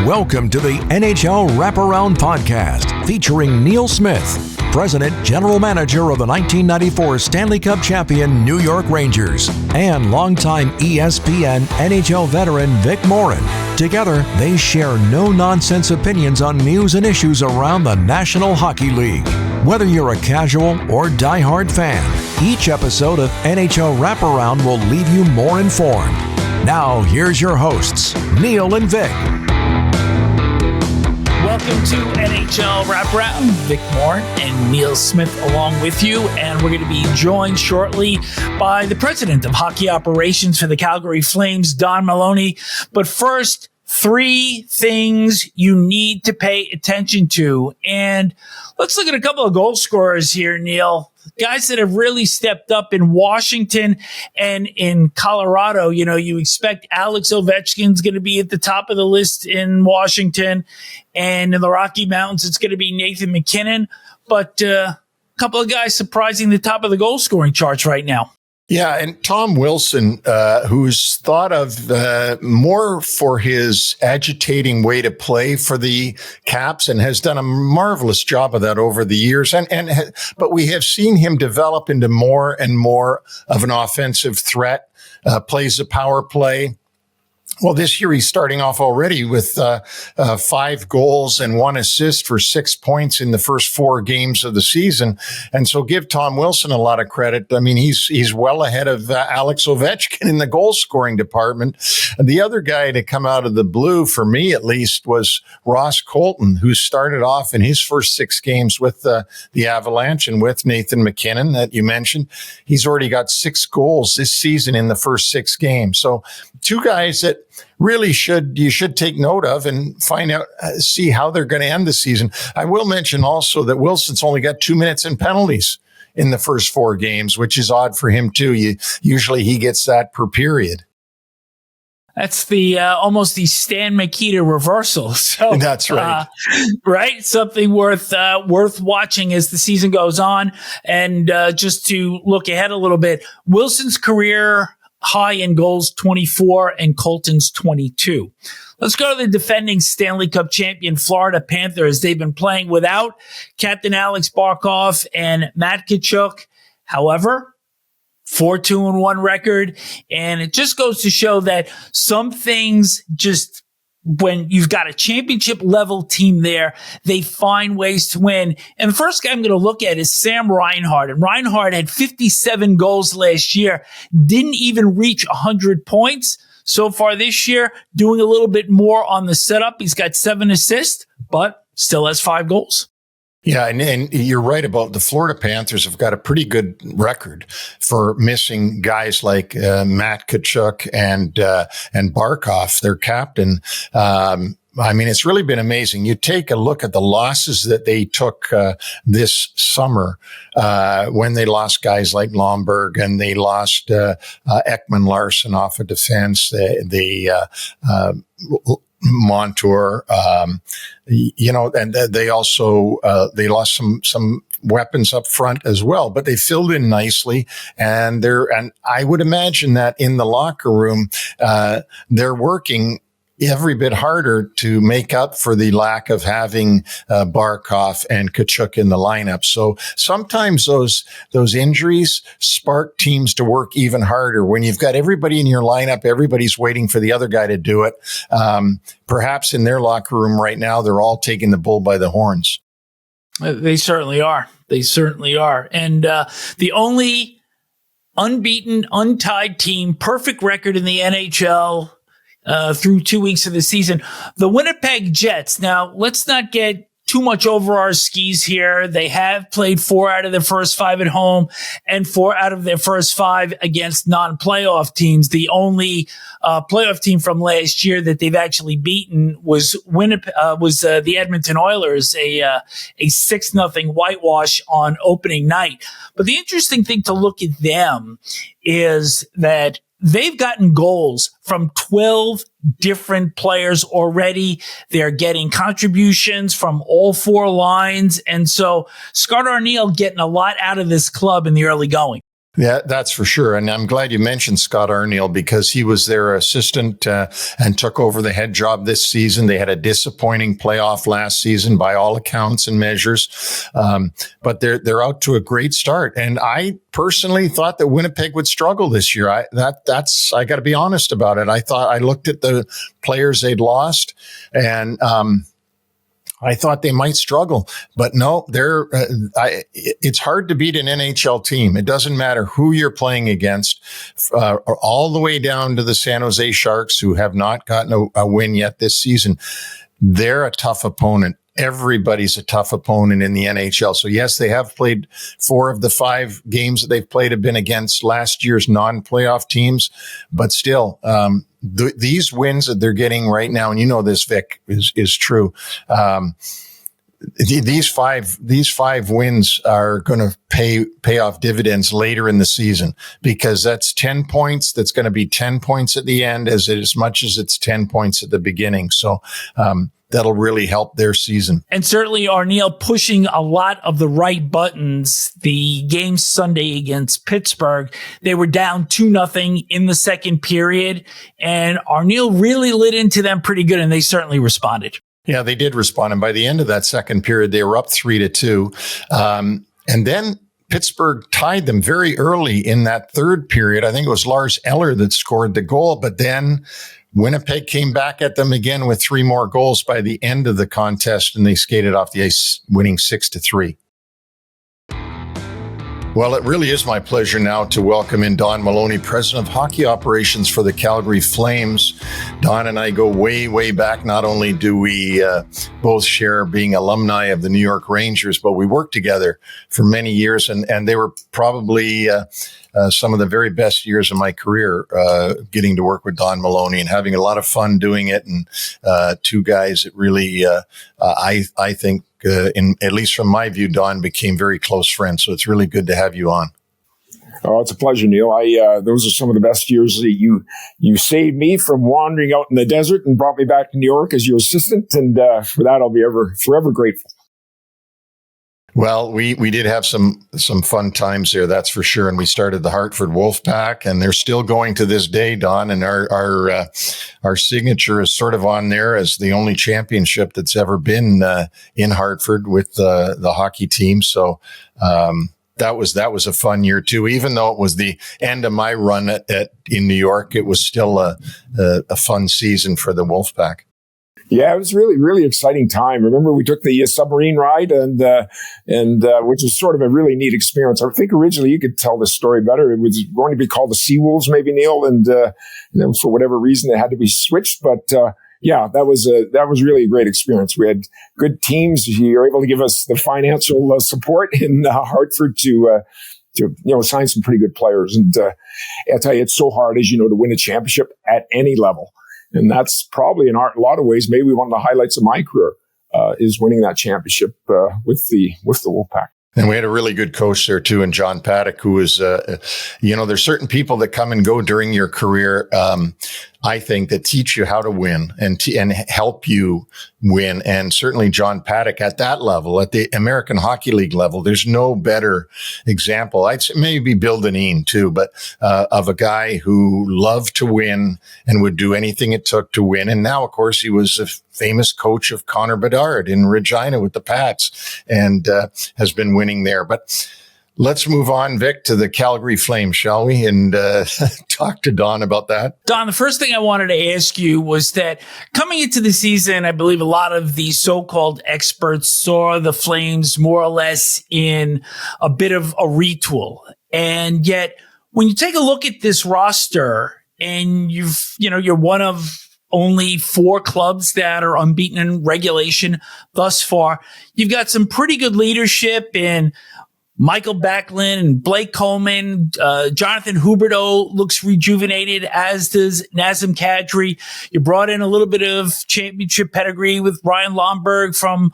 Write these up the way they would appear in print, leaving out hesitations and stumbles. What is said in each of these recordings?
Welcome to the NHL Wraparound podcast featuring Neil Smith, President General Manager of the 1994 Stanley Cup champion New York Rangers, and longtime ESPN NHL veteran Vic Morren. Together, they share no-nonsense opinions on news and issues around the National Hockey League. Whether you're a casual or diehard fan, each episode of NHL Wraparound will leave you more informed. Now, here's your hosts, Neil and Vic. Welcome to NHL Wraparound. Vic Morren and Neil Smith along with you, and we're going to be joined shortly by the president of hockey operations for the Calgary Flames, Don Maloney. But first, 3 things you need to pay attention to. And let's look at a couple of goal scorers here, Neil. Guys that have really stepped up in Washington and in Colorado. You know, you expect Alex Ovechkin's going to be at the top of the list in Washington, and in the Rocky Mountains, it's going to be Nathan MacKinnon. But a couple of guys surprising the top of the goal scoring charts right now. Yeah, and Tom Wilson, who's thought of more for his agitating way to play for the Caps and has done a marvelous job of that over the years. But we have seen him develop into more and more of an offensive threat, plays a power play. Well, this year he's starting off already with 5 goals and 1 assist for 6 points in the first 4 games of the season. And so give Tom Wilson a lot of credit. I mean, he's well ahead of Alex Ovechkin in the goal scoring department. And the other guy to come out of the blue, for me at least, was Ross Colton, who started off in his first 6 games with the Avalanche and with Nathan MacKinnon that you mentioned. He's already got 6 goals this season in the first 6 games. So 2 guys that really you should take note of and find out, see how they're going to end the season. I will mention also that Wilson's only got 2 minutes in penalties in the first 4 games, which is odd for him too. Usually he gets that per period. That's the almost the Stan Mikita reversal. So that's right. Right, something worth watching as the season goes on. And just to look ahead a little bit, Wilson's career high in goals, 24, and Colton's 22. Let's go to the defending Stanley Cup champion Florida Panthers. They've been playing without Captain Alex Barkov and Matt Tkachuk. However, 4-2-1 record. And it just goes to show that some things just, when you've got a championship level team there, they find ways to win. And the first guy I'm going to look at is Sam Reinhart. And Reinhart had 57 goals last year, didn't even reach 100 points. So far this year, doing a little bit more on the setup. He's got 7 assists, but still has 5 goals. Yeah, and you're right about the Florida Panthers have got a pretty good record for missing guys like Matt Tkachuk and Barkov, their captain. I mean, it's really been amazing. You take a look at the losses that they took this summer when they lost guys like Lomberg and they lost Ekman Larsson off of defense. They Montour, and they also, they lost some weapons up front as well, but they filled in nicely. And I would imagine that in the locker room, they're working every bit harder to make up for the lack of having Barkov and Tkachuk in the lineup. So sometimes those injuries spark teams to work even harder. When you've got everybody in your lineup, everybody's waiting for the other guy to do it. Perhaps in their locker room right now, they're all taking the bull by the horns. They certainly are. They certainly are. And the only unbeaten, untied team, perfect record in the NHL through 2 weeks of the season, the Winnipeg Jets. Now, let's not get too much over our skis here. They have played 4 out of their first 5 at home and 4 out of their first 5 against non-playoff teams. The only playoff team from last year that they've actually beaten was the Edmonton Oilers, a 6-0 whitewash on opening night. But the interesting thing to look at them is that they've gotten goals from 12 different players already. They're getting contributions from all 4 lines. And so Scott Arniel getting a lot out of this club in the early going. Yeah, that's for sure. And I'm glad you mentioned Scott Arniel because he was their assistant and took over the head job this season. They had a disappointing playoff last season by all accounts and measures. But they're out to a great start. And I personally thought that Winnipeg would struggle this year. I got to be honest about it. I looked at the players they'd lost and, I thought they might struggle, but no, it's hard to beat an NHL team. It doesn't matter who you're playing against, all the way down to the San Jose Sharks, who have not gotten a win yet this season. They're a tough opponent. Everybody's a tough opponent in the NHL. So yes, they have played 4 of the 5 games that they've played have been against last year's non-playoff teams, but still, these wins that they're getting right now, and you know this, Vic, is true. These five wins are going to pay off dividends later in the season because that's 10 points. That's going to be 10 points at the end as much as it's 10 points at the beginning. So, that'll really help their season. And certainly Arniel pushing a lot of the right buttons. The game Sunday against Pittsburgh, they were down 2-0 in the second period, and Arniel really lit into them pretty good, and they certainly responded. Yeah, they did respond. And by the end of that second period, they were up 3-2. And then Pittsburgh tied them very early in that third period. I think it was Lars Eller that scored the goal, but then Winnipeg came back at them again with 3 more goals by the end of the contest, and they skated off the ice, winning 6-3. Well, it really is my pleasure now to welcome in Don Maloney, President of Hockey Operations for the Calgary Flames. Don and I go way, way back. Not only do we both share being alumni of the New York Rangers, but we worked together for many years, and they were probably some of the very best years of my career, getting to work with Don Maloney and having a lot of fun doing it. And 2 guys that really, I think, at least from my view, Don, became very close friends. So it's really good to have you on. Oh, it's a pleasure, Neil. Those are some of the best years that you saved me from wandering out in the desert and brought me back to New York as your assistant. And for that, I'll be forever grateful. Well, we did have some fun times there, that's for sure. And we started the Hartford Wolfpack, and they're still going to this day, Don. And our signature is sort of on there as the only championship that's ever been in Hartford with the hockey team. So that was a fun year too. Even though it was the end of my run in New York, it was still a fun season for the Wolfpack. Yeah, it was really, really exciting time. Remember, we took the submarine ride, and which was sort of a really neat experience. I think originally you could tell the story better. It was going to be called the Seawolves, maybe, Neil, and then for whatever reason, it had to be switched. But yeah, that was really a great experience. We had good teams. You were able to give us the financial support in Hartford to sign some pretty good players. And I'll tell you, it's so hard, as you know, to win a championship at any level. And that's probably in a lot of ways, maybe one of the highlights of my career is winning that championship with the Wolfpack. And we had a really good coach there too, in John Paddock, who is, there's certain people that come and go during your career. I think that teach you how to win and help you win. And certainly John Paddock at that level, at the American Hockey League level, there's no better example. I'd say maybe Bill Dineen too, but of a guy who loved to win and would do anything it took to win. And now, of course, he was a famous coach of Connor Bedard in Regina with the Pats and has been winning there. But let's move on, Vic, to the Calgary Flames, shall we? And talk to Don about that. Don, the first thing I wanted to ask you was that coming into the season, I believe a lot of the so-called experts saw the Flames more or less in a bit of a retool. And yet, when you take a look at this roster and you're one of only 4 clubs that are unbeaten in regulation thus far, you've got some pretty good leadership in Michael Backlund and Blake Coleman. Jonathan Huberdeau looks rejuvenated, as does Nazem Kadri. You brought in a little bit of championship pedigree with Ryan Lomberg from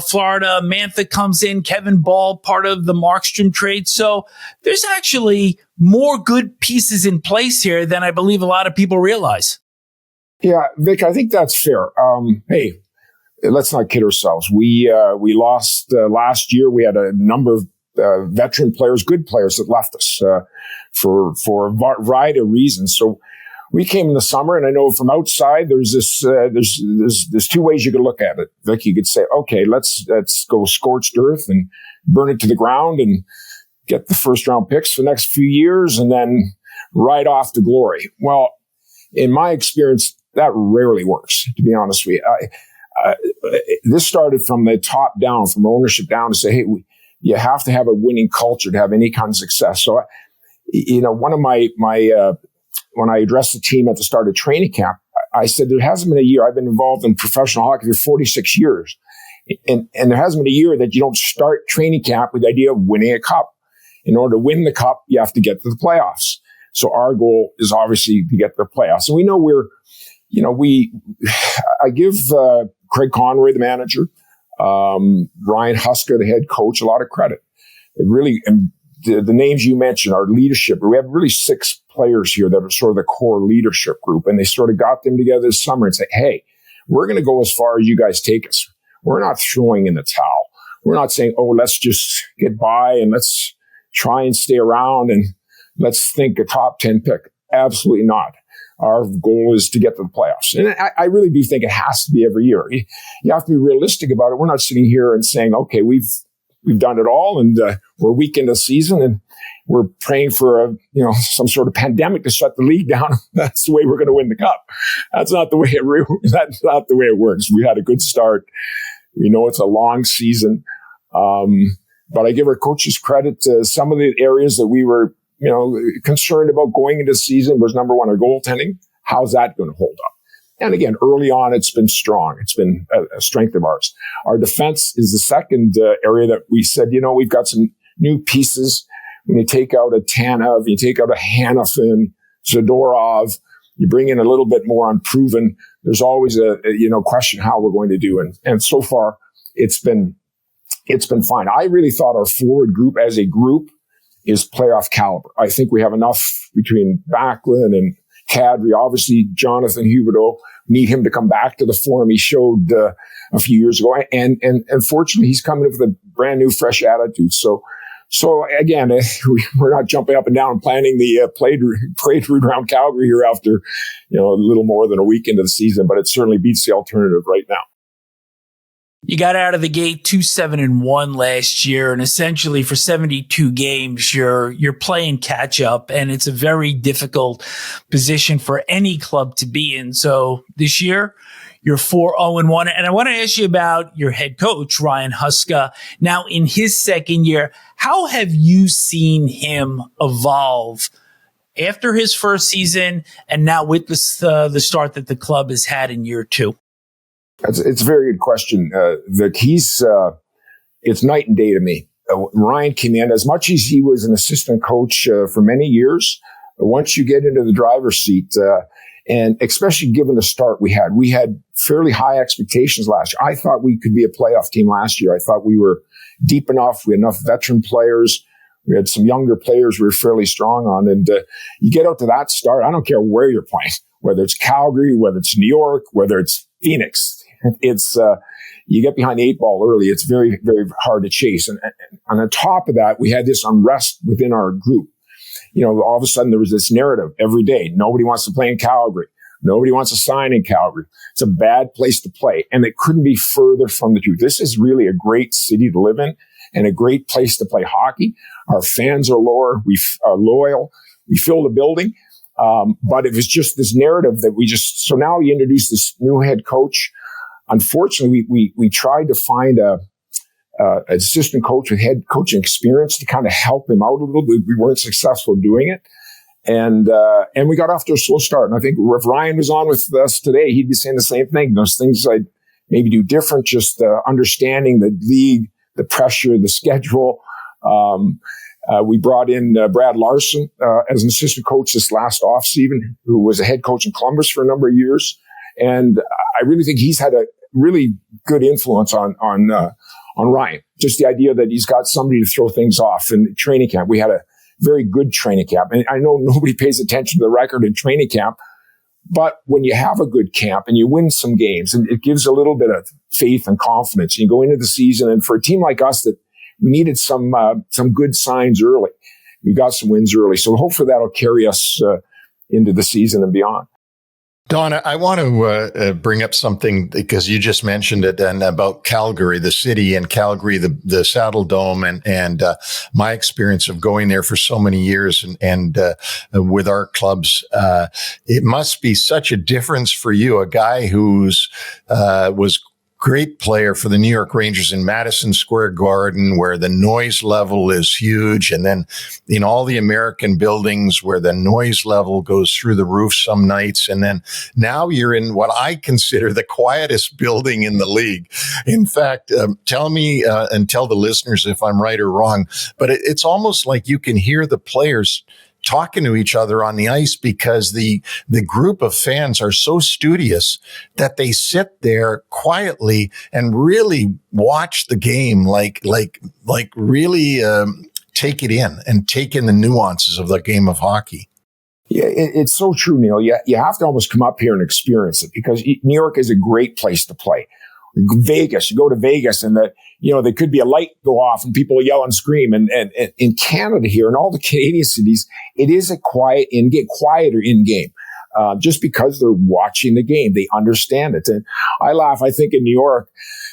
Florida. Mantha comes in. Kevin Ball, part of the Markstrom trade. So there's actually more good pieces in place here than I believe a lot of people realize. Yeah, Vic, I think that's fair. Hey, let's not kid ourselves. We lost last year. We had a number of veteran players, good players that left us for a variety of reasons. So we came in the summer, and I know from outside there's two ways you could look at it. Vic, you could say, okay, let's go scorched earth and burn it to the ground and get the first round picks for the next few years and then ride off to glory. Well, in my experience, that rarely works, to be honest with you. This started from the top down, from ownership down, to say, hey, you have to have a winning culture to have any kind of success. So, one of my when I addressed the team at the start of training camp, I said, there hasn't been a year. I've been involved in professional hockey for 46 years. And there hasn't been a year that you don't start training camp with the idea of winning a cup. In order to win the cup, you have to get to the playoffs. So our goal is obviously to get to the playoffs. And we know I give Craig Conroy, the manager, Ryan Huska, the head coach, a lot of credit. It really, the names you mentioned, our leadership, we have really 6 players here that are sort of the core leadership group. And they sort of got them together this summer and said, hey, we're going to go as far as you guys take us. We're not throwing in the towel. We're not saying, oh, let's just get by and let's try and stay around and let's think a top 10 pick. Absolutely not. Our goal is to get to the playoffs. And I really do think it has to be every year. You have to be realistic about it. We're not sitting here and saying, okay, we've done it all and we're a week into the season and we're praying for some sort of pandemic to shut the league down. That's the way we're going to win the cup. That's not the way it works. We had a good start. We know it's a long season. But I give our coaches credit. Some of the areas that we were, concerned about going into the season was, number one, our goaltending. How's that going to hold up? And again, early on, it's been strong. It's been a strength of ours. Our defense is the second area that we said, we've got some new pieces. When you take out a Tanev, you take out a Hanifin, Zadorov, you bring in a little bit more unproven. There's always a question how we're going to do. And so far, it's been fine. I really thought our forward group as a group is playoff caliber. I think we have enough between Backlund and Kadri. Obviously, Jonathan Huberdeau, need him to come back to the form he showed a few years ago. And fortunately, he's coming with a brand new, fresh attitude. So again, we're not jumping up and down and planning the parade route around Calgary here after, a little more than a week into the season, but it certainly beats the alternative right now. You got out of the gate 2-7-1 last year, and essentially for 72 games, you're playing catch up, and it's a very difficult position for any club to be in. So this year, you're 4-0-1, and I want to ask you about your head coach, Ryan Huska. Now, in his second year, how have you seen him evolve after his first season, and now with the start that the club has had in year 2? It's a very good question. Vic, it's night and day to me. Ryan came in, as much as he was an assistant coach for many years, once you get into the driver's seat, and especially given the start we had fairly high expectations last year. I thought we could be a playoff team last year. I thought we were deep enough. We had enough veteran players. We had some younger players we were fairly strong on. And you get out to that start, I don't care where you're playing, whether it's Calgary, whether it's New York, whether it's Phoenix. It's you get behind the 8 ball early. It's very, very hard to chase. And on top of that, we had this unrest within our group. All of a sudden there was this narrative every day. Nobody wants to play in Calgary. Nobody wants to sign in Calgary. It's a bad place to play. And it couldn't be further from the truth. This is really a great city to live in and a great place to play hockey. Our fans are loyal. We fill the building. But it was just this narrative that so now you introduce this new head coach. Unfortunately, we tried to find an assistant coach with head coaching experience to kind of help him out a little bit. We weren't successful doing it. And we got off to a slow start. And I think if Ryan was on with us today, he'd be saying the same thing. Those things I'd maybe do different, just understanding the league, the pressure, the schedule. We brought in Brad Larson as an assistant coach this last offseason, who was a head coach in Columbus for a number of years. And I really think he's had a really good influence on Ryan. Just the idea that he's got somebody to throw things off in training camp. We had a very good training camp. And I know nobody pays attention to the record in training camp, but when you have a good camp and you win some games, and it gives a little bit of faith and confidence, you go into the season. And for a team like us that we needed some good signs early. We got some wins early. So hopefully that'll carry us into the season and beyond. Don, I want to bring up something because you just mentioned it, and about Calgary, the city, and Calgary, the Saddle Dome, and my experience of going there for so many years, and with our clubs. It must be such a difference for you, a guy who's was great player for the New York Rangers in Madison Square Garden, where the noise level is huge. And then in all the American buildings where the noise level goes through the roof some nights. And then now you're in what I consider the quietest building in the league. In fact, tell me and tell the listeners if I'm right or wrong, but it's almost like you can hear the players talking to each other on the ice because the group of fans are so studious that they sit there quietly and really watch the game, like really take it in and take in the nuances of the game of hockey. Yeah, it's so true, Neil. You have to almost come up here and experience it because New York is a great place to play. Vegas, you go to Vegas and there could be a light go off and people yell and scream. And in Canada here and all the Canadian cities, it is a quieter in game. Just because they're watching the game, they understand it. And I laugh. I think in New York,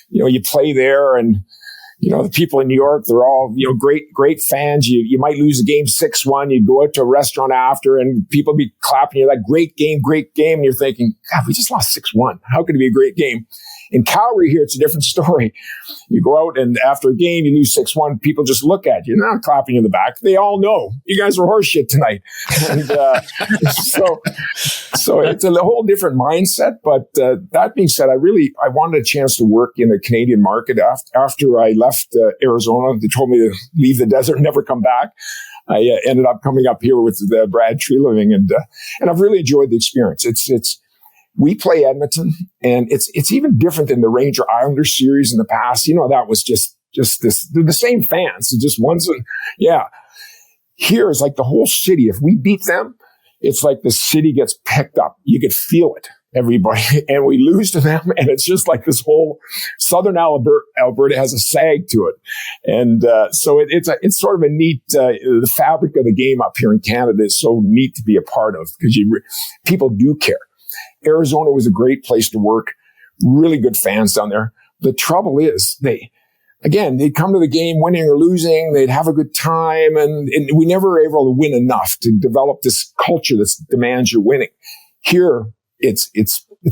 you play there and, the people in New York, they're all, great fans. You might lose a game 6-1. You'd go out to a restaurant after and people be clapping you like, great game. And you're thinking, God, we just lost 6-1. How could it be a great game? In Calgary here, it's a different story. You go out and after a game, you lose 6-1, people just look at you. They're not clapping you in the back. They all know you guys are horseshit tonight. And so it's a whole different mindset. But that being said, I wanted a chance to work in the Canadian market. After I left Arizona, they told me to leave the desert and never come back. I ended up coming up here with Brad Treliving, and I've really enjoyed the experience. We play Edmonton, and it's even different than the Ranger Islander series in the past. That was just this. They're the same fans. It's just Here is like the whole city. If we beat them, it's like the city gets picked up. You could feel it, everybody. And we lose to them, and it's just like this whole southern Alberta has a sag to it. And so it's sort of a neat, the fabric of the game up here in Canada is so neat to be a part of because people do care. Arizona was a great place to work. Really good fans down there. The trouble is they'd come to the game winning or losing. They'd have a good time. And we never were able to win enough to develop this culture that demands you're winning. Here, it's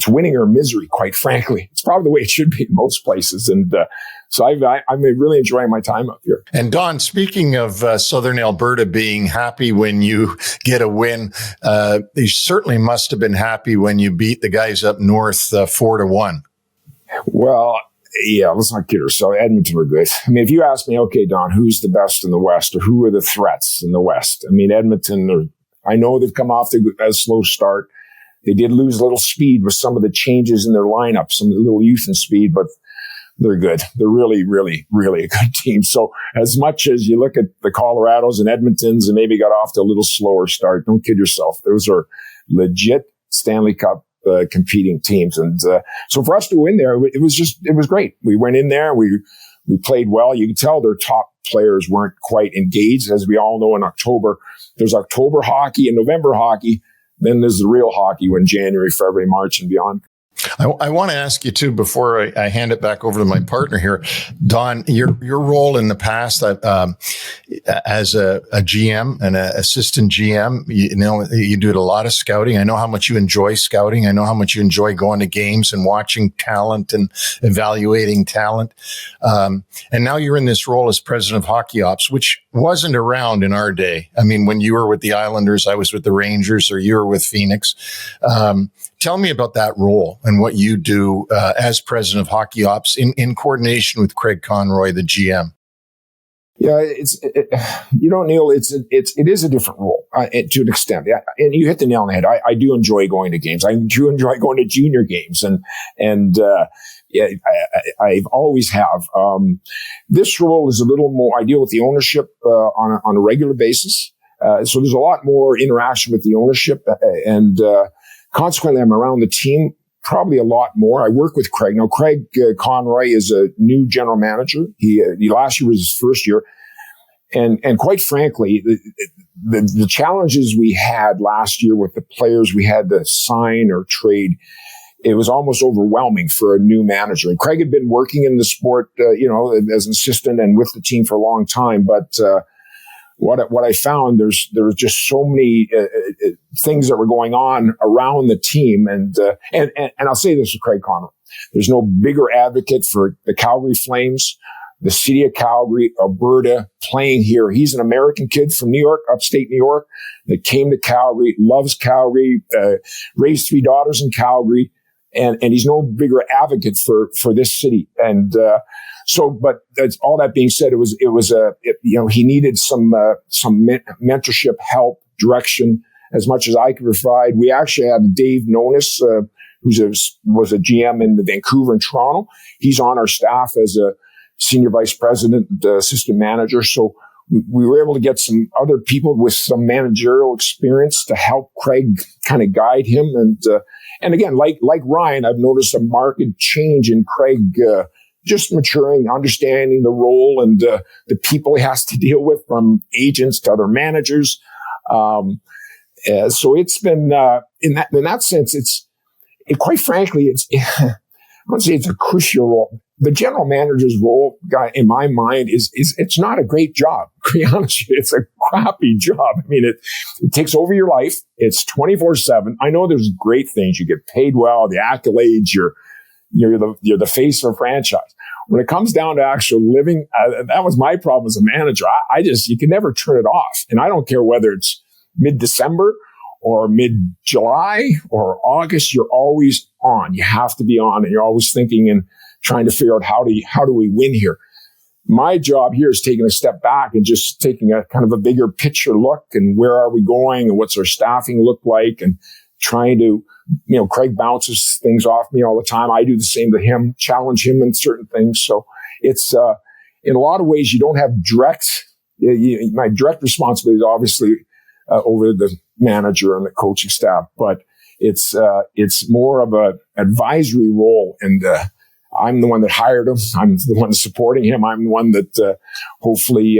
winning or misery, quite frankly. It's probably the way it should be in most places. And so I'm really enjoying my time up here. And Don, speaking of Southern Alberta being happy when you get a win, you certainly must have been happy when you beat the guys up north 4-1. Well, yeah, let's not kid ourselves. Edmonton are good. I mean, if you ask me, okay, Don, who's the best in the West or who are the threats in the West? I mean, Edmonton, I know they've come off a slow start. They did lose a little speed with some of the changes in their lineup, some of the little youth and speed, but they're good. They're really, really, really a good team. So as much as you look at the Colorados and Edmontons and maybe got off to a little slower start, don't kid yourself. Those are legit Stanley Cup competing teams. And so for us to win there, it was great. We went in there, we played well. You can tell their top players weren't quite engaged. As we all know, in October, there's October hockey and November hockey. Then there's the real hockey when January, February, March, and beyond. I want to ask you too, before I hand it back over to my partner here, Don, your role in the past as a GM and an assistant GM, you do a lot of scouting. I know how much you enjoy scouting. I know how much you enjoy going to games and watching talent and evaluating talent. And now you're in this role as president of hockey ops, which wasn't around in our day. I mean, when you were with the Islanders, I was with the Rangers, or you were with Phoenix. Tell me about that role and what you do as president of hockey ops in coordination with Craig Conroy, the GM. Yeah, Neil, it is a different role to an extent. Yeah, and you hit the nail on the head. I do enjoy going to games. I do enjoy going to junior games, and I've always have. This role is a little more. I deal with the ownership on a regular basis, so there's a lot more interaction with the ownership, and consequently, I'm around the team probably a lot more. I work with Craig. Now, Craig Conroy is a new general manager. He last year was his first year. And quite frankly, the challenges we had last year with the players we had to sign or trade, it was almost overwhelming for a new manager. And Craig had been working in the sport, as an assistant and with the team for a long time. But what I found, there was just so many things that were going on around the team. And I'll say this to Craig Conroy. There's no bigger advocate for the Calgary Flames, the city of Calgary, Alberta, playing here. He's an American kid from New York, upstate New York, that came to Calgary, loves Calgary, raised 3 daughters in Calgary, and he's no bigger advocate for this city. And but that's all that being said, he needed some mentorship, help, direction, as much as I could provide. We actually had Dave Nonis, was a GM in Vancouver and Toronto. He's on our staff as a senior vice president, assistant manager. So we were able to get some other people with some managerial experience to help Craig kind of guide him. And again, like Ryan, I've noticed a marked change in Craig, just maturing, understanding the role and the people he has to deal with, from agents to other managers. So it's been, in that sense, quite frankly, I wouldn't say it's a crucial role. The general manager's role, in my mind, is it's not a great job. To be honest with you, it's a crappy job. I mean, it takes over your life. It's 24/7. I know there's great things. You get paid well, the accolades. You're the face of a franchise. When it comes down to actual living, that was my problem as a manager. You can never turn it off. And I don't care whether it's mid-December or mid-July or August, you're always on. You have to be on, and you're always thinking and trying to figure out how do we win here. My job here is taking a step back and just taking a kind of a bigger picture look, and where are we going and what's our staffing look like, and trying to, Craig bounces things off me all the time. I do the same to him, challenge him in certain things. So it's, in a lot of ways, you don't have my direct responsibility is obviously over the manager and the coaching staff, but it's more of a advisory role. And, I'm the one that hired him. I'm the one supporting him. I'm the one that hopefully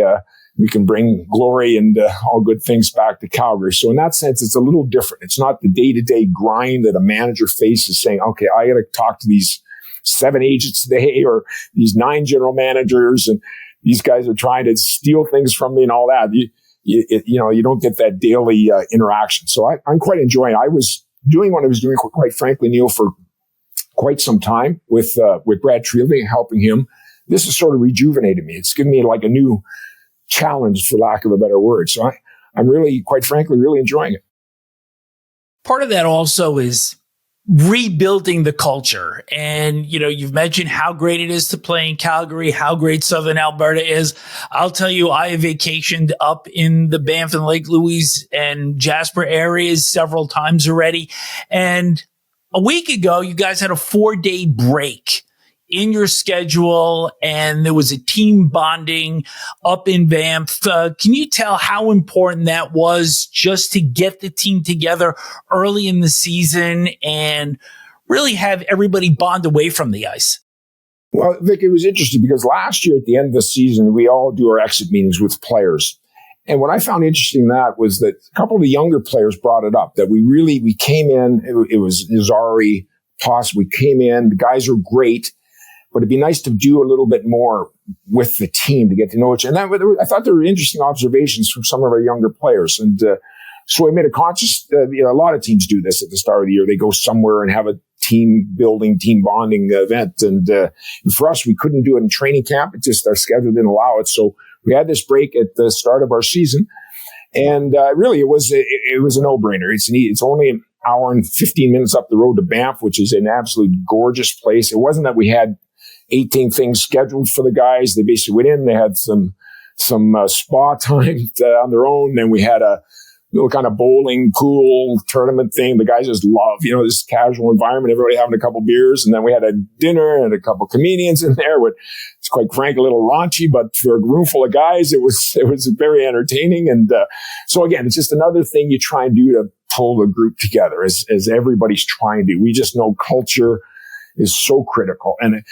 we can bring glory and all good things back to Calgary. So in that sense, it's a little different. It's not the day-to-day grind that a manager faces, saying, okay, I got to talk to these 7 agents today or these 9 general managers, and these guys are trying to steal things from me and all that. You don't get that daily interaction. So I'm quite enjoying it. I was doing what I was doing, quite frankly, Neil, for quite some time with Brad Marchand, helping him. This has sort of rejuvenated me. It's given me like a new challenge, for lack of a better word. So I'm really, quite frankly, really enjoying it. Part of that also is rebuilding the culture. And, you've mentioned how great it is to play in Calgary, how great Southern Alberta is. I'll tell you, I have vacationed up in the Banff and Lake Louise and Jasper areas several times already. And a week ago, you guys had a 4-day break in your schedule, and there was a team bonding up in Banff. Can you tell how important that was, just to get the team together early in the season and really have everybody bond away from the ice? Well, Vic, it was interesting because last year at the end of the season, we all do our exit meetings with players. And what I found interesting in that was that a couple of the younger players brought it up, that we came in, it was Zari, Toss, we came in, the guys were great, but it'd be nice to do a little bit more with the team to get to know each other. And I thought there were interesting observations from some of our younger players. And so we made a conscious, a lot of teams do this at the start of the year. They go somewhere and have a team building, team bonding event. And for us, we couldn't do it in training camp. Our schedule didn't allow it. So we had this break at the start of our season, and really it was a no-brainer. It's only an hour and 15 minutes up the road to Banff, which is an absolute gorgeous place. It wasn't that we had 18 things scheduled for the guys. They basically went in. They had some spa time on their own. Then we had a little kind of bowling pool tournament thing. The guys just love, this casual environment, everybody having a couple beers. And then we had a dinner and a couple comedians in there. It's quite frank, a little raunchy, but for a room full of guys, it was very entertaining. And so again, it's just another thing you try and do pull the group together as everybody's trying to. We just know culture is so critical. And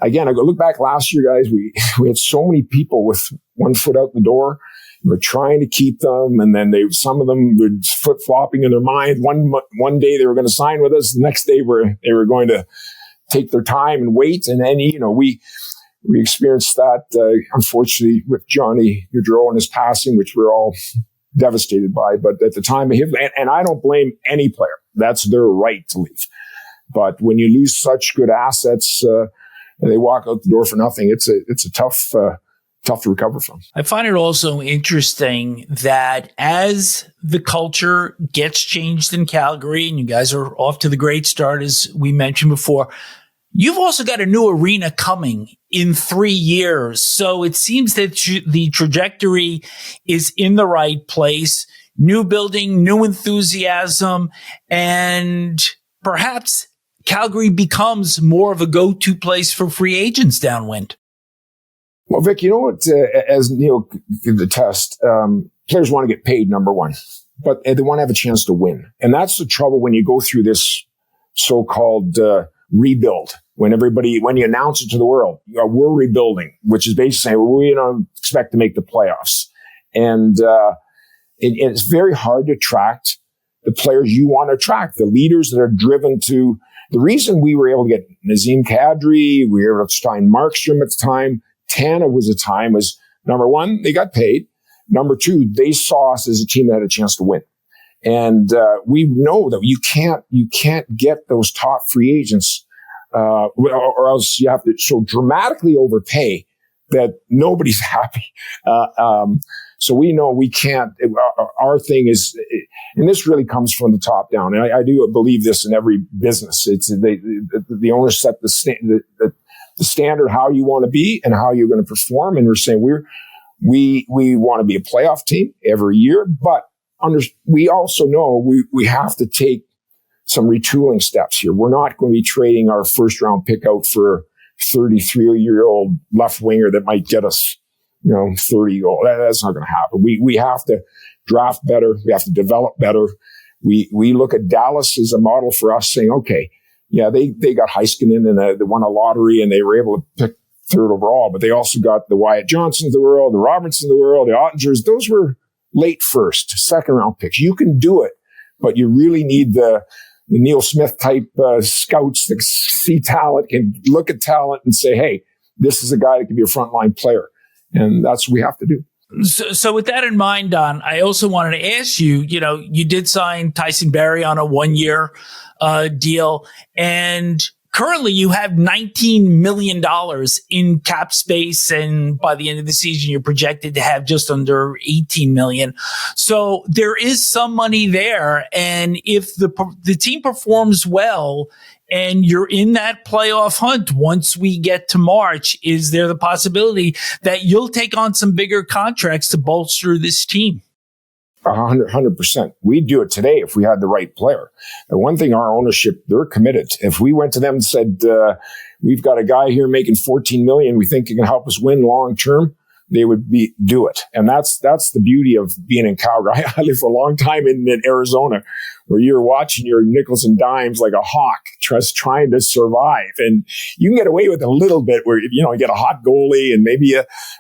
again, I go look back last year, guys, we had so many people with one foot out the door. We're trying to keep them, and then some of them were flip flopping in their mind. One day they were going to sign with us, the next day they were going to take their time and wait. And then we experienced that unfortunately with Johnny Gaudreau and his passing, which we're all devastated by. But at the time of him, and I don't blame any player. That's their right to leave. But when you lose such good assets and they walk out the door for nothing, it's a tough to recover from. I find it also interesting that as the culture gets changed in Calgary, and you guys are off to the great start, as we mentioned before, you've also got a new arena coming in 3 years. So it seems that the trajectory is in the right place. New building, new enthusiasm, and perhaps Calgary becomes more of a go-to place for free agents downwind. Well, Vic, you know what, as Neil could attest, players want to get paid, number one, but they want to have a chance to win. And that's the trouble when you go through this so-called rebuild. When you announce it to the world, we're rebuilding, which is basically saying, well, we don't expect to make the playoffs. And it's very hard to attract the players you want to attract, the leaders that are driven to. The reason we were able to get Nazem Kadri, we were able to sign Markstrom at the time, Tana was number one, they got paid. Number two, they saw us as a team that had a chance to win. And we know that you can't get those top free agents, or else you have to so dramatically overpay that nobody's happy. So we know we can't. Our thing is, and this really comes from the top down. And I do believe this in every business. It's the owners set the standard how you want to be and how you're going to perform. And we're saying we want to be a playoff team every year, but we also know we have to take some retooling steps here. We're not going to be trading our first round pick out for 33-year-old left winger that might get us, 30 goals. That's not going to happen. We have to draft better. We have to develop better. We look at Dallas as a model for us, saying, okay, yeah, they got Heiskanen and they won a lottery and they were able to pick third overall, but they also got the Wyatt Johnsons of the world, the Robertsons of the world, the Ottingers. Those were late first, second round picks. You can do it, but you really need the Neil Smith type scouts that see talent, can look at talent and say, hey, this is a guy that can be a frontline player. And that's what we have to do. So with that in mind, Don, I also wanted to ask you, you did sign Tyson Barrie on a 1-year deal, and currently you have $19 million in cap space. And by the end of the season, you're projected to have just under $18 million. So there is some money there. And if the team performs well and you're in that playoff hunt once we get to March, is there the possibility that you'll take on some bigger contracts to bolster this team? 100%. We'd do it today if we had the right player. And one thing, our ownership, they're committed. If we went to them and said, we've got a guy here making $14 million, we think he can help us win long term, they would do it. And that's the beauty of being in Calgary. I lived for a long time in Arizona, where you're watching your nickels and dimes like a hawk, just trying to survive. And you can get away with a little bit where, you get a hot goalie and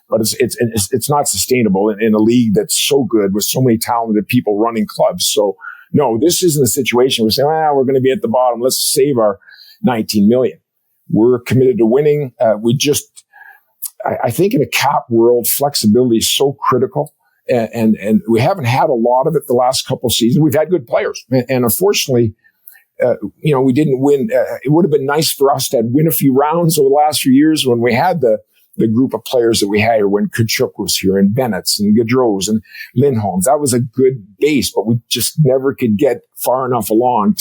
but it's not sustainable in a league that's so good with so many talented people running clubs. So no, this isn't a situation where we say, we're going to be at the bottom. Let's save our $19 million. We're committed to winning. I think in a cap world, flexibility is so critical. And we haven't had a lot of it the last couple of seasons. We've had good players. And unfortunately, we didn't win. It would have been nice for us to win a few rounds over the last few years when we had the group of players that we had here, when Tkachuk was here and Bennett's and Gaudreau's and Lindholm's. That was a good base, but we just never could get far enough along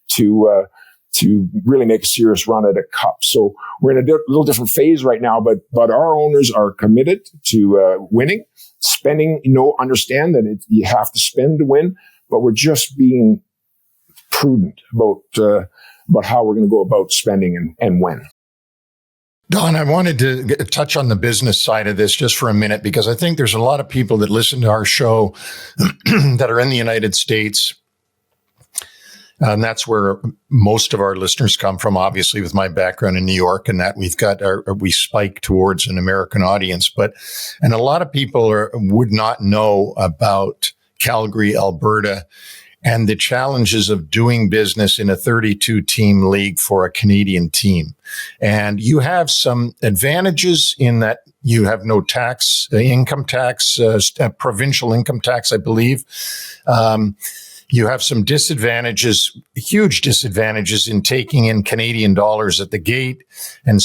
to really make a serious run at a cup. So we're in a little different phase right now, but our owners are committed to winning, spending. Understand that you have to spend to win, but we're just being prudent about how we're going to go about spending and when. Don, I wanted to touch on the business side of this just for a minute, because I think there's a lot of people that listen to our show that are in the United States And that's where most of our listeners come from, obviously, with my background in New York, and that we spike towards an American audience. And a lot of people would not know about Calgary, Alberta, and the challenges of doing business in a 32-team league for a Canadian team. And you have some advantages in that you have no income tax, provincial income tax, I believe. You have some disadvantages, huge disadvantages in taking in Canadian dollars at the gate and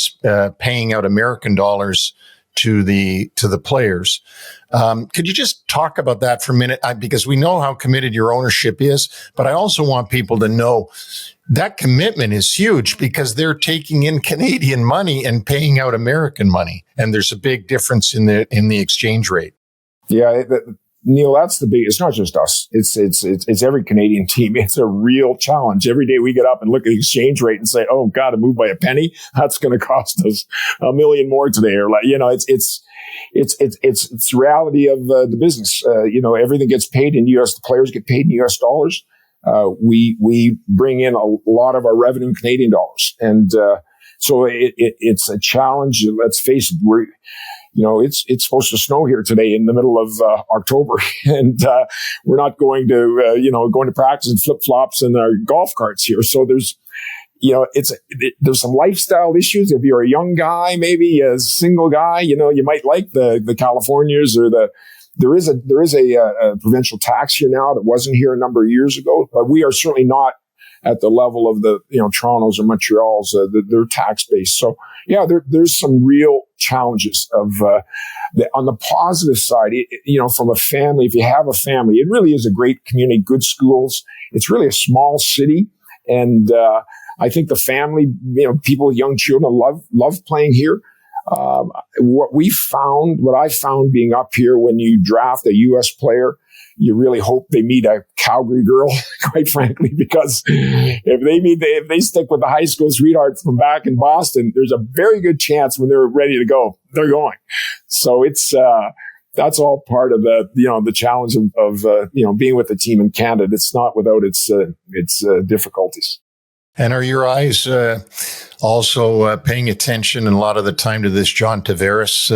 paying out American dollars to the players. Could you just talk about that for a minute? Because we know how committed your ownership is, but I also want people to know that commitment is huge because they're taking in Canadian money and paying out American money. And there's a big difference in the exchange rate. Yeah, Neil, that's the big. It's not just us. It's every Canadian team. It's a real challenge. Every day we get up and look at the exchange rate and say, "Oh God, to move by a penny, that's going to cost us $1 million more today." Or it's the reality of the business. Everything gets paid in U.S. The players get paid in U.S. dollars. We bring in a lot of our revenue in Canadian dollars, and so it's a challenge. Let's face it, it's supposed to snow here today in the middle of October, and we're not going to practice in flip flops and our golf carts here. So there's some lifestyle issues. If you're a young guy, maybe a single guy, you might like the Californias or there is a provincial tax here now that wasn't here a number of years ago, but we are certainly not at the level of the Toronto's or Montreal's, their tax base. So yeah, there's some real challenges of on the positive side. From a family, if you have a family, it really is a great community, good schools. It's really a small city, and I think the family, people, young children love playing here. What I found being up here, when you draft a U.S. player, you really hope they meet a Calgary girl, quite frankly, because if they stick with the high school sweetheart from back in Boston, there's a very good chance when they're ready to go, they're going. So that's all part of the challenge of being with the team in Canada. It's not without its difficulties. And are your eyes also paying attention and a lot of the time to this John Tavares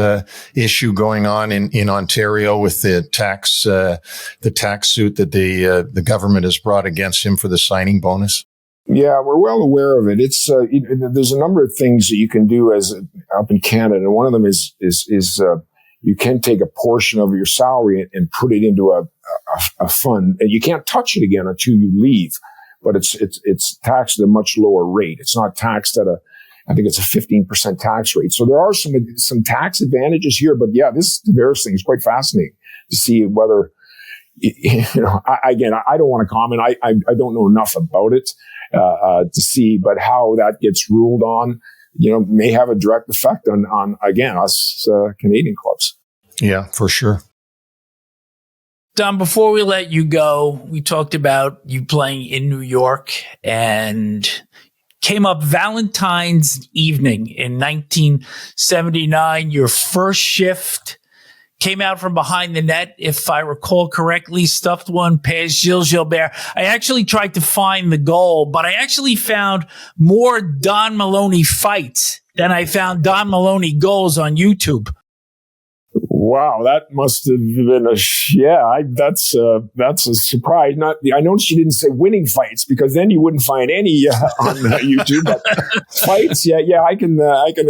issue going on in Ontario with the tax suit that the government has brought against him for the signing bonus? Yeah, we're well aware of it. It's there's a number of things that you can do up in Canada, and one of them is you can take a portion of your salary and put it into a fund, and you can't touch it again until you leave. But it's taxed at a much lower rate. It's not taxed at I think it's a 15% tax rate. So there are some tax advantages here. But yeah, this Tavares thing is quite fascinating to see whether, I don't want to comment. I don't know enough about it to see, but how that gets ruled on, may have a direct effect on again, us Canadian clubs. Yeah, for sure. Don, before we let you go, we talked about you playing in New York and came up Valentine's evening in 1979. Your first shift came out from behind the net, if I recall correctly, stuffed one past Gilles Gilbert. I actually tried to find the goal, but I actually found more Don Maloney fights than I found Don Maloney goals on YouTube. Wow, that must have been that's a surprise. I noticed you didn't say winning fights, because then you wouldn't find any on YouTube. But fights, yeah, I can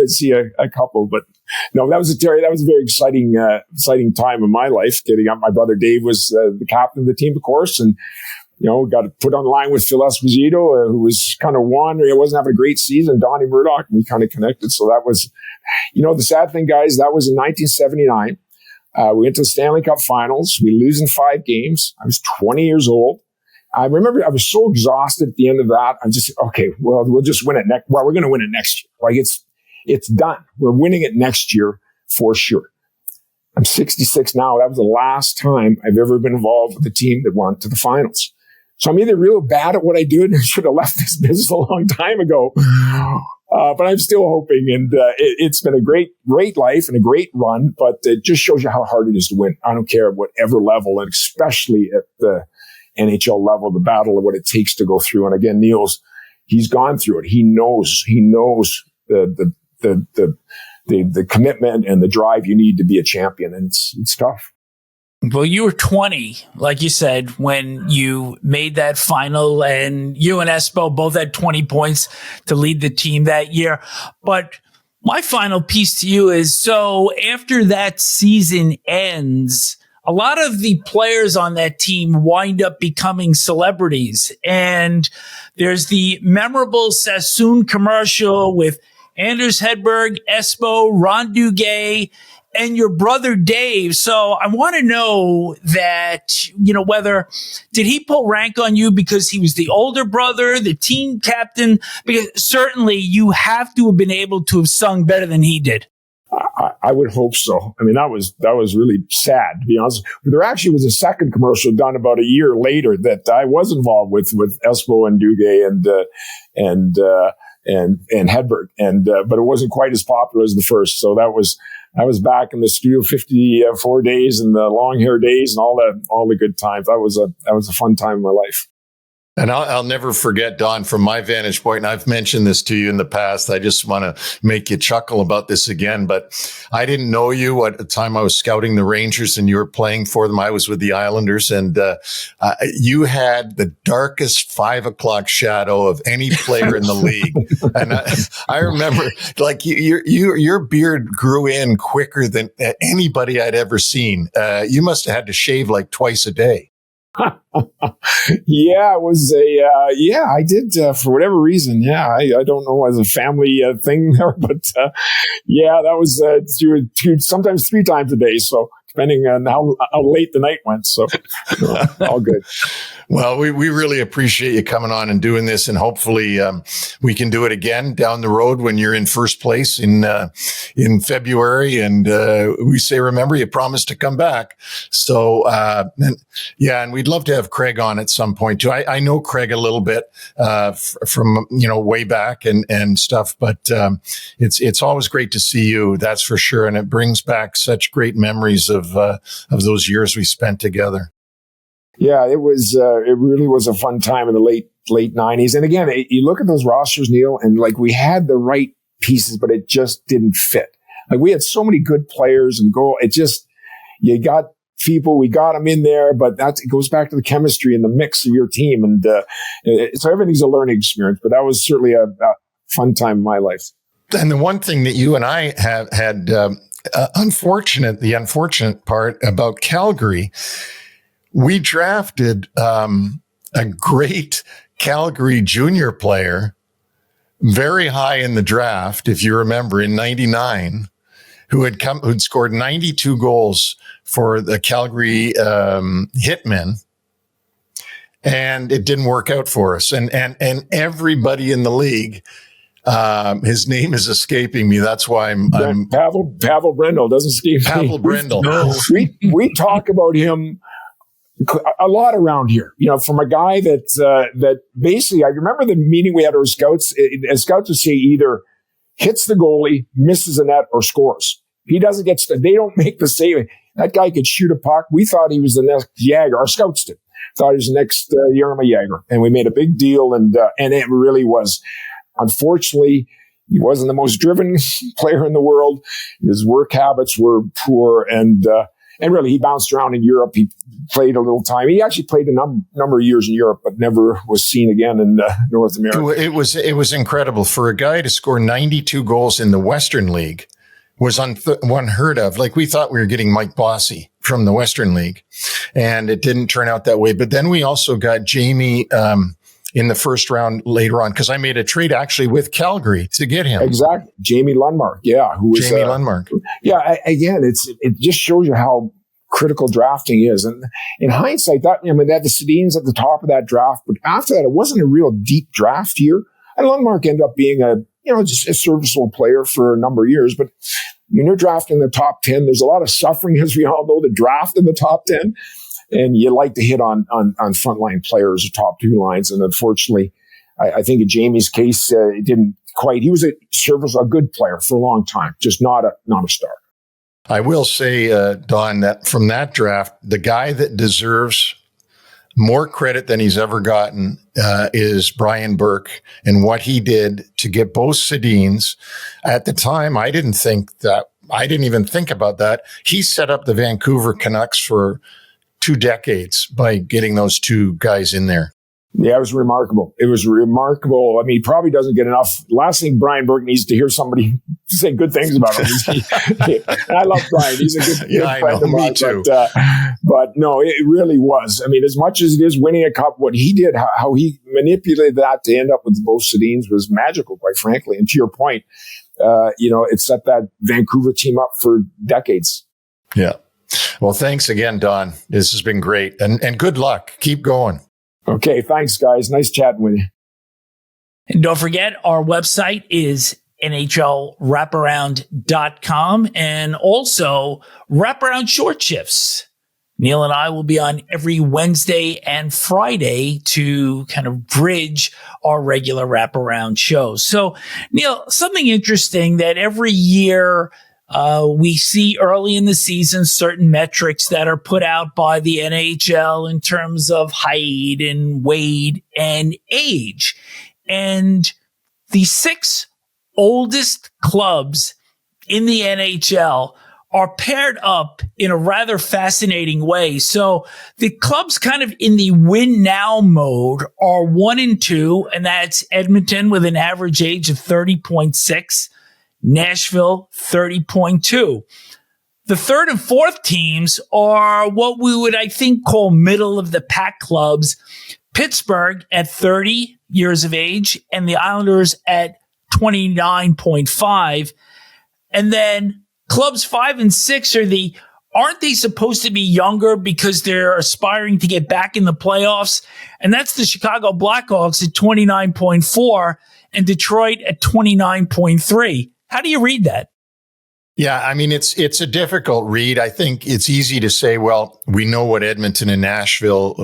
see a couple. But no, that was a very exciting time in my life. Getting up, my brother Dave was the captain of the team, of course, and got put on the line with Phil Esposito, who was kind of wandering. He wasn't having a great season. Donnie Murdoch, and we kind of connected. So that was, the sad thing, guys, that was in 1979. We went to the Stanley Cup Finals. We lose in 5 games. I was 20 years old. I remember I was so exhausted at the end of that. I'm just, okay, well, we'll just win it next. Well, we're going to win it next year. Like it's done. We're winning it next year for sure. I'm 66 now. That was the last time I've ever been involved with a team that went to the finals. So I'm either real bad at what I do and I should have left this business a long time ago. But I'm still hoping, and it's been a great life and a great run, but it just shows you how hard it is to win. I don't care at whatever level, and especially at NHL level, the battle of what it takes to go through. And again, he's gone through it. He knows the commitment and the drive you need to be a champion. And it's tough. Well, you were 20, like you said, when you made that final, and you and Espo both had 20 points to lead the team that year. But my final piece to you is, so after that season ends, a lot of the players on that team wind up becoming celebrities. And there's the memorable Sassoon commercial with Anders Hedberg, Espo, Ron Duguay, and your brother Dave. So I want to know that, whether did he pull rank on you because he was the older brother, the team captain? Because certainly you have to have been able to have sung better than he did. I would hope so. I mean, that was really sad, to be honest. There actually was a second commercial done about a year later that I was involved with Espo and Duguay and Hedberg, but it wasn't quite as popular as the first. So I was back in the studio 54 days and the long hair days and all the good times. That was a fun time in my life. And I'll never forget, Don, from my vantage point, and I've mentioned this to you in the past. I just want to make you chuckle about this again, but I didn't know you at the time I was scouting the Rangers and you were playing for them. I was with the Islanders, and you had the darkest 5 o'clock shadow of any player in the league. And I remember, like, your beard grew in quicker than anybody I'd ever seen. You must have had to shave like twice a day. Yeah, it was I did, for whatever reason. Yeah, I don't know, as a family thing there, but that was sometimes 3 times a day. So depending on how late the night went. So all good. Well, we really appreciate you coming on and doing this, and hopefully we can do it again down the road when you're in first place in February. And we say, remember, you promised to come back. So and we'd love to have Craig on at some point too. I know Craig a little bit from way back and stuff, but it's always great to see you. That's for sure, and it brings back such great memories of those years we spent together. Yeah, it was. It really was a fun time in the late 90s. And again, you look at those rosters, Neil, and like, we had the right pieces, but it just didn't fit. Like, we had so many good players and you got people, we got them in there, but it goes back to the chemistry and the mix of your team. And so everything's a learning experience, but that was certainly a fun time in my life. And the one thing that you and I have had, the unfortunate part about Calgary, we drafted a great Calgary junior player very high in the draft, if you remember, in 99, who'd scored 92 goals for the Calgary Hitmen, and it didn't work out for us. And everybody in the league, his name is escaping me. That's why I'm Pavel Brendel doesn't escape me. Pavel Brendel. We talk about him a lot around here, from a guy that basically, I remember the meeting we had with our scouts. Scouts would say either hits the goalie, misses a net, or scores. He doesn't they don't make the save. That guy could shoot a puck. We thought he was the next Jagger. Our scouts did. Thought he was the next Jaromir Jagr. And we made a big deal, and it really was. Unfortunately, he wasn't the most driven player in the world. His work habits were poor, and really, he bounced around in Europe. He played a little time. He actually played a number of years in Europe, but never was seen again in North America. It was incredible for a guy to score 92 goals in the Western League. Was unheard of. Like, we thought we were getting Mike Bossy from the Western League, and it didn't turn out that way. But then we also got Jamie in the first round later on, because I made a trade actually with Calgary to get him. Exactly. Jamie Lundmark. Yeah. Who was Jamie Lundmark. Yeah. Again, it just shows you how critical drafting is. And in hindsight, they had the Sedins at the top of that draft, but after that, it wasn't a real deep draft year. And Lundmark ended up being just a serviceable player for a number of years. But when you're drafting the top 10, there's a lot of suffering, as we all know, to draft in the top 10. And you like to hit on frontline players or top 2 lines. And unfortunately, I think in Jamie's case, it didn't quite. He was a good player for a long time, just not a star. I will say, Don, that from that draft, the guy that deserves more credit than he's ever gotten is Brian Burke and what he did to get both Sedins. At the time, I didn't even think about that. He set up the Vancouver Canucks for 2 decades by getting those two guys in there. Yeah, it was remarkable. It was remarkable. I mean, he probably doesn't get enough. Last thing Brian Burke needs to hear somebody say good things about him. And I love Brian. He's a good friend of mine. Too. But no, it really was. I mean, as much as it is winning a cup, what he did, how he manipulated that to end up with both Sedins was magical, quite frankly. And to your point, it set that Vancouver team up for decades. Yeah. Well, thanks again, Don. This has been great. And good luck. Keep going. Okay, thanks, guys. Nice chatting with you. And don't forget, our website is NHLWraparound.com and also Wraparound Short Shifts. Neil and I will be on every Wednesday and Friday to kind of bridge our regular Wraparound shows. So, Neil, something interesting that every year we see early in the season certain metrics that are put out by the NHL in terms of height and weight and age. And the 6 oldest clubs in the NHL are paired up in a rather fascinating way. So the clubs kind of in the win now mode are 1 and 2, and that's Edmonton with an average age of 30.6. Nashville, 30.2. The 3rd and 4th teams are what we would, I think, call middle of the pack clubs. Pittsburgh at 30 years of age and the Islanders at 29.5. And then clubs 5 and 6 aren't they supposed to be younger because they're aspiring to get back in the playoffs? And that's the Chicago Blackhawks at 29.4 and Detroit at 29.3. How do you read that? Yeah, I mean, it's a difficult read. I think it's easy to say, well, we know what Edmonton and Nashville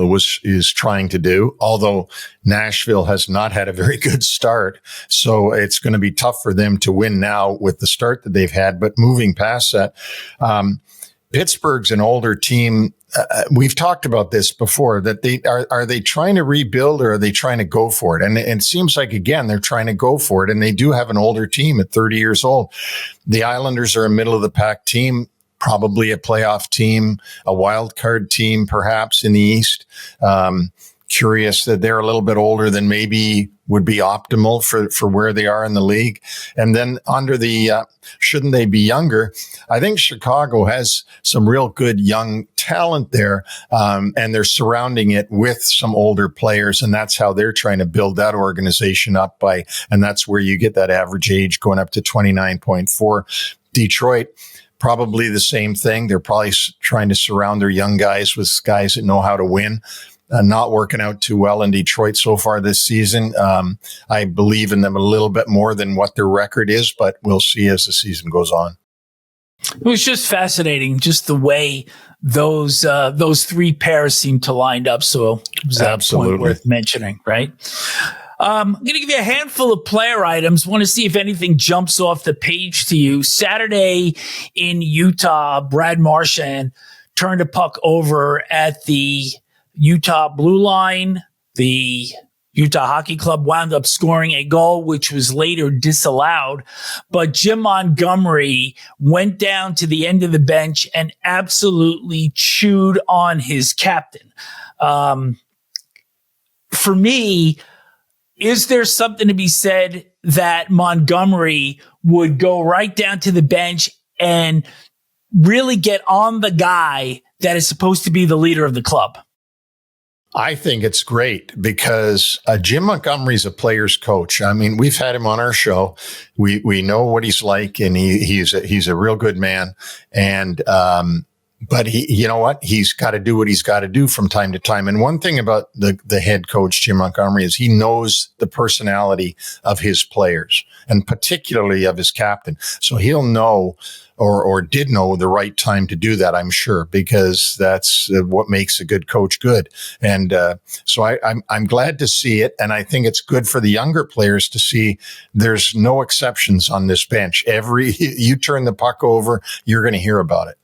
is trying to do, although Nashville has not had a very good start. So it's going to be tough for them to win now with the start that they've had. But moving past that, Pittsburgh's an older team. We've talked about this before, that are they trying to rebuild or are they trying to go for it? And it seems like, again, they're trying to go for it. And they do have an older team at 30 years old. The Islanders are a middle of the pack team, probably a playoff team, a wild card team, perhaps in the East. Curious that they're a little bit older than maybe would be optimal for where they are in the league. And then under the, shouldn't they be younger? I think Chicago has some real good young talent there. And they're surrounding it with some older players. And that's how they're trying to build that organization up and that's where you get that average age going up to 29.4. Detroit, probably the same thing. They're probably trying to surround their young guys with guys that know how to win. Not working out too well in Detroit so far this season. I believe in them a little bit more than what their record is, but we'll see as the season goes on. It was just fascinating, just the way those 3 pairs seem to line up. So it was a point worth mentioning, right? I'm going to give you a handful of player items. Want to see if anything jumps off the page to you. Saturday in Utah, Brad Marchand turned a puck over at the Utah blue line. The Utah Hockey Club wound up scoring a goal, which was later disallowed. But Jim Montgomery went down to the end of the bench and absolutely chewed on his captain. For me, is there something to be said that Montgomery would go right down to the bench and really get on the guy that is supposed to be the leader of the club? I think it's great because Jim Montgomery's a player's coach. I mean, we've had him on our show. We know what he's like, and he's a real good man. And but you know what? He's got to do what he's got to do from time to time. And one thing about the head coach, Jim Montgomery, is he knows the personality of his players and particularly of his captain. So he'll know or did know the right time to do that, I'm sure, because that's what makes a good coach good. And so I'm glad to see it. And I think it's good for the younger players to see there's no exceptions on this bench. You turn the puck over, you're going to hear about it.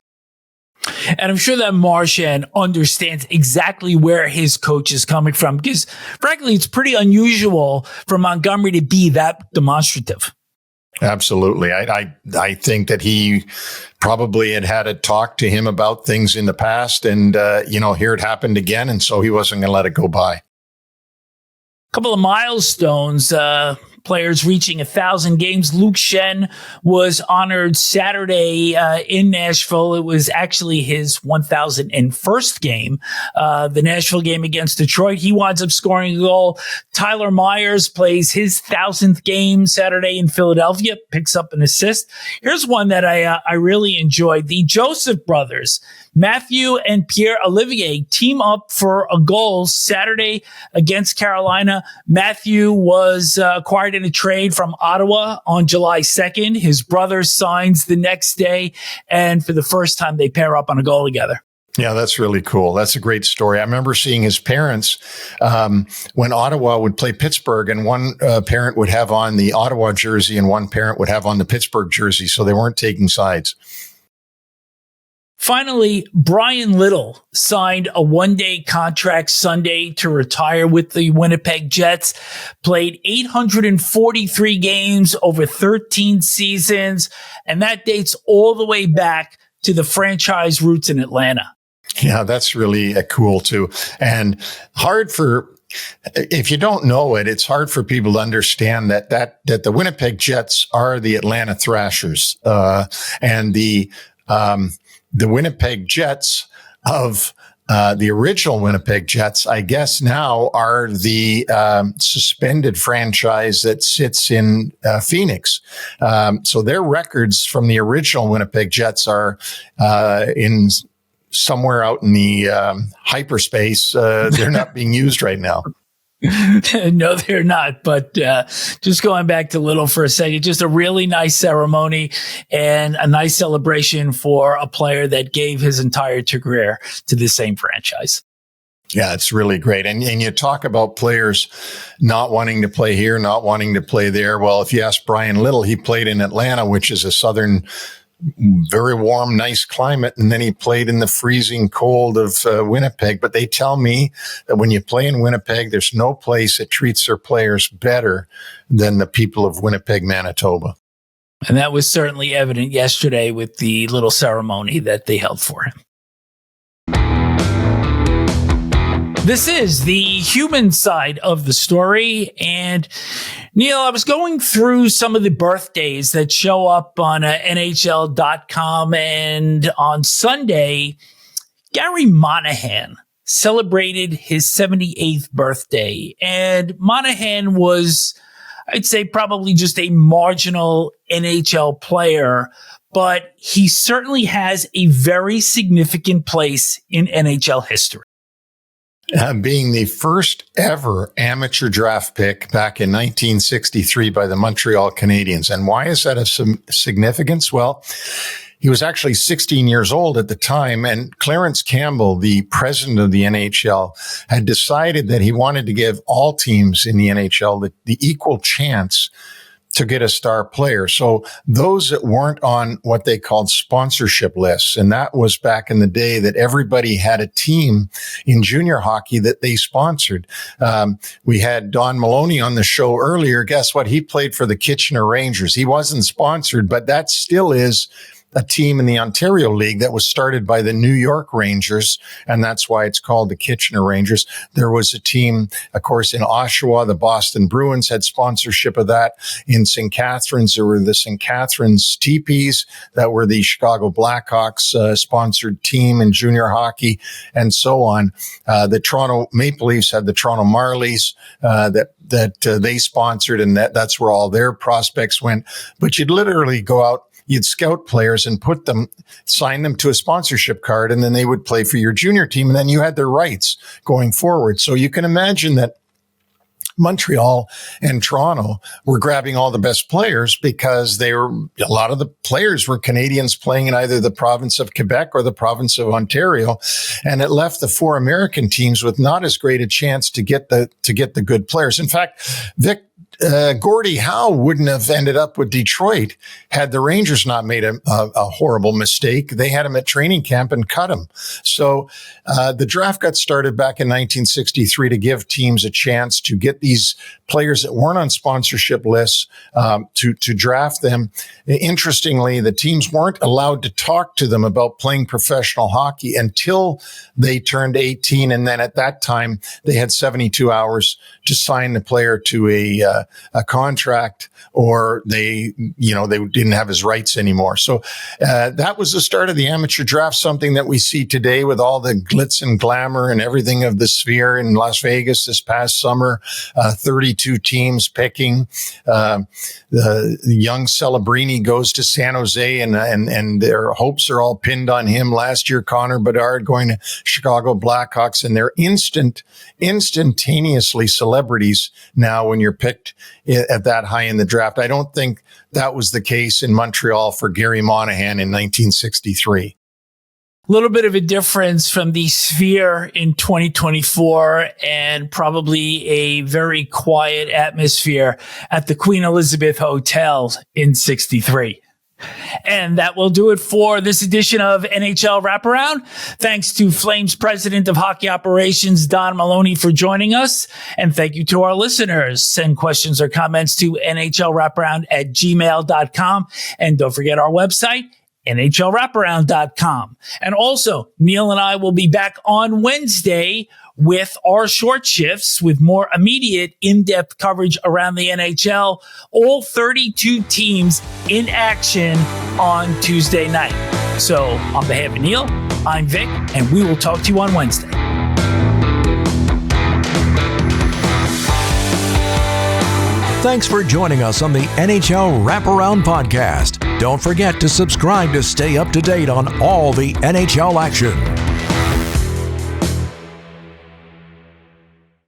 And I'm sure that Marchand understands exactly where his coach is coming from, because frankly, it's pretty unusual for Montgomery to be that demonstrative. Absolutely. I think that he probably had a talk to him about things in the past, and, here it happened again. And so he wasn't going to let it go by. A couple of milestones, players reaching 1,000 games. Luke Schenn was honored Saturday in Nashville. It was actually his 1,001st game, the Nashville game against Detroit. He winds up scoring a goal. Tyler Myers plays his 1,000th game Saturday in Philadelphia, picks up an assist. Here's one that I really enjoyed. The Joseph brothers, Matthew and Pierre-Olivier, team up for a goal Saturday against Carolina. Matthew was acquired in a trade from Ottawa on July 2nd. His brother signs the next day, and for the first time, they pair up on a goal together. Yeah, that's really cool. That's a great story. I remember seeing his parents when Ottawa would play Pittsburgh, and one parent would have on the Ottawa jersey and one parent would have on the Pittsburgh jersey, so they weren't taking sides. Finally, Brian Little signed a one-day contract Sunday to retire with the Winnipeg Jets, played 843 games over 13 seasons, and that dates all the way back to the franchise roots in Atlanta. Yeah, that's really cool too. And if you don't know it, it's hard for people to understand that the Winnipeg Jets are the Atlanta Thrashers, and the Winnipeg Jets of the original Winnipeg Jets, I guess now are the suspended franchise that sits in Phoenix. So their records from the original Winnipeg Jets are in somewhere out in the hyperspace. They're not being used right now. No, they're not. But just going back to Little for a second, just a really nice ceremony and a nice celebration for a player that gave his entire career to the same franchise. Yeah, it's really great. And you talk about players not wanting to play here, not wanting to play there. Well, if you ask Brian Little, he played in Atlanta, which is a southern, very warm, nice climate. And then he played in the freezing cold of Winnipeg. But they tell me that when you play in Winnipeg, there's no place that treats their players better than the people of Winnipeg, Manitoba. And that was certainly evident yesterday with the little ceremony that they held for him. This is the human side of the story. And Neil, I was going through some of the birthdays that show up on NHL.com. And on Sunday, Garry Monahan celebrated his 78th birthday. And Monahan was, I'd say, probably just a marginal NHL player, but he certainly has a very significant place in NHL history. Being the first ever amateur draft pick back in 1963 by the Montreal Canadiens. And why is that of some significance? Well, he was actually 16 years old at the time, and Clarence Campbell, the president of the NHL, had decided that he wanted to give all teams in the NHL the equal chance to get a star player. So those that weren't on what they called sponsorship lists, and that was back in the day that everybody had a team in junior hockey that they sponsored. We had Don Maloney on the show earlier. Guess what? He played for the Kitchener Rangers. He wasn't sponsored, but that still is a team in the Ontario League that was started by the New York Rangers, and that's why it's called the Kitchener Rangers. There was a team, of course, in Oshawa, the Boston Bruins had sponsorship of that. In St. Catharines, there were the St. Catharines Teepees that were the Chicago Blackhawks sponsored team in junior hockey, and so on. The Toronto Maple Leafs had the Toronto Marlies that they sponsored, and that's where all their prospects went. But you'd literally go out, you'd scout players and sign them to a sponsorship card, and then they would play for your junior team, and then you had their rights going forward. So you can imagine that Montreal and Toronto were grabbing all the best players because a lot of the players were Canadians playing in either the province of Quebec or the province of Ontario. And it left the four American teams with not as great a chance to get the good players. In fact, Vic Gordie Howe wouldn't have ended up with Detroit had the Rangers not made a horrible mistake. They had him at training camp and cut him. So the draft got started back in 1963 to give teams a chance to get these players that weren't on sponsorship lists to draft them. Interestingly, the teams weren't allowed to talk to them about playing professional hockey until they turned 18. And then at that time, they had 72 hours to sign the player to a contract, or they didn't have his rights anymore. So that was the start of the amateur draft, something that we see today with all the glitz and glamour and everything of the Sphere in Las Vegas this past summer. 32 teams picking. The young Celebrini goes to San Jose, and their hopes are all pinned on him. Last year, Connor Bedard going to Chicago Blackhawks, and they're instantaneously celebrities now when you're picked at that high in the draft. I don't think that was the case in Montreal for Garry Monahan in 1963. A little bit of a difference from the Sphere in 2024, and probably a very quiet atmosphere at the Queen Elizabeth Hotel in 63. And that will do it for this edition of NHL Wraparound. Thanks to Flames President of Hockey Operations, Don Maloney, for joining us. And thank you to our listeners. Send questions or comments to nhlwraparound@gmail.com. And don't forget our website, nhlwraparound.com. And also, Neil and I will be back on Wednesday with our short shifts with more immediate in-depth coverage around the NHL. All 32 teams in action on Tuesday night. So on behalf of Neil, I'm Vic, and we will talk to you on Wednesday. Thanks for joining us on the NHL Wraparound podcast. Don't forget to subscribe to stay up to date on all the NHL action.